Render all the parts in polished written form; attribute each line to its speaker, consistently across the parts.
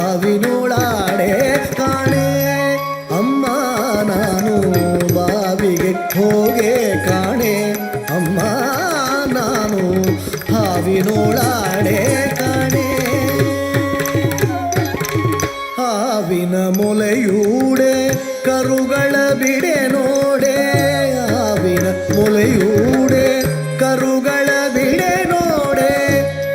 Speaker 1: ಹಾವಿನೋಳಾಡೆ ಕಾಣೆ ಅಮ್ಮ ನಾನು ಬಾವಿಗೆ ಹೋಗೆ ಕಾಣೆ ಅಮ್ಮ ನಾನು ಹಾವಿನೋಳಾಡೆ ಕಾಣೆ ಹಾವಿನ ಮೊಲೆಯೂಡೆ ಕರುಗಳ ಬಿಡೆ ನೋಡೆ ಹಾವಿನ ಮೊಲೆಯೂಡೆ ಕರುಗಳ ಬಿಡೆ ನೋಡೆ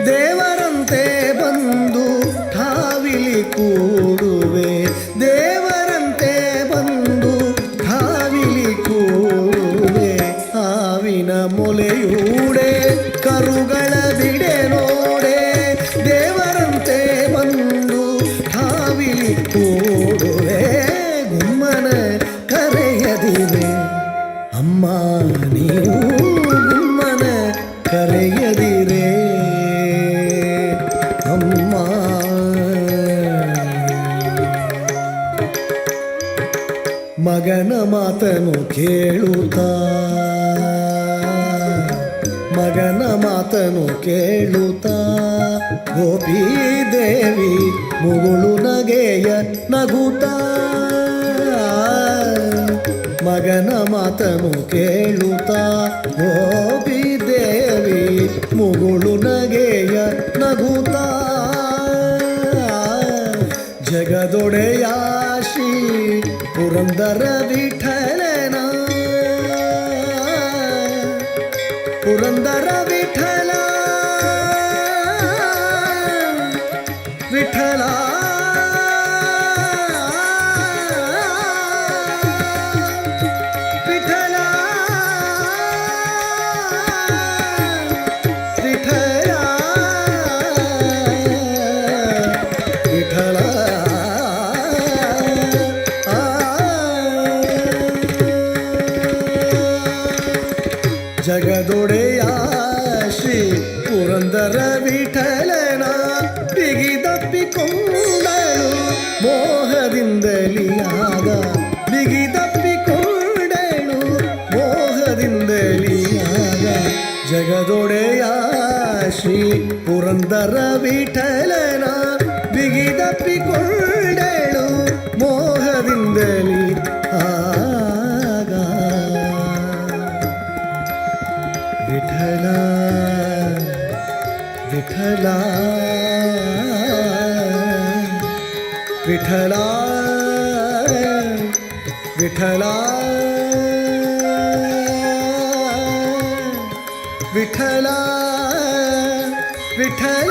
Speaker 1: ದೇವರಂತೆ ಬಂದು ಠಾವಿಲಿ ಕೂಡುವೆ ದೇವರಂತೆ ಬಂದು ಠಾವಿಲಿ ಕೂಡುವೆ ಹಾವಿನ ಮೊಲೆಯೂಡೆ ಕರುಗಳ ಬಿಡೆ ನೋಡೆ ದೇವರಂತೆ ಬಂದು ಠಾವಿಲಿ ಕೂಡುವೆ ಗುಮ್ಮನ ಕರೆಯದಿರೆ ಅಮ್ಮ ನೀವು ಗುಮ್ಮನ ಕರೆಯದಿರೆ ಅಮ್ಮ ಮಗನ ಮಾತನು ಕೇಳುತ್ತಾ ಮಗನ ಮಾತನು ಕೇಳುತ್ತಾ ಗೋಪೀ ದೇವಿ ಮುಗುಳು ನಗೆಯ ನಗುತ್ತಾ ಮಗನ ಮಾತನು ಕೇಳುತ್ತಾ ಗೋಪೀ ದೇವಿ ಮುಗುಳು ನಗೆಯ ನಗುತ್ತಾ ಜಗದೊಡೆಯ ಶ್ರೀ ಪುರಂದರ ವಿಠಲನ ಪುರಂದರ ವಿಠಲ ವಿಠಲ ವಿಠಲ ವಿಠಲ ವಿಠಲ ಜಗದೊಡೆಯ ಶ್ರೀ ಪುರಂದರ ವಿಠಲನ ಬಿಗಿದಪ್ಪಿಕೊಂಡಳು ಮೋಹದಿಂದಲಿಯಾಗ ಬಿಗಿದಪ್ಪಿಕೊಂಡಳು ಮೋಹದಿಂದಲಿಯಾಗ ಜಗದೊಡೆಯ ಶ್ರೀ ಪುರಂದರ ವಿಠಲನ ಬಿಗಿದಪ್ಪಿಕೊಂಡಳು ಮೋಹದಿಂದಲಿ ಆಗ ವಿಠಲ ವಿಠಲ ವಿಠಲ ವಿಠಲ ವಿಠಲ ವಿಠಲ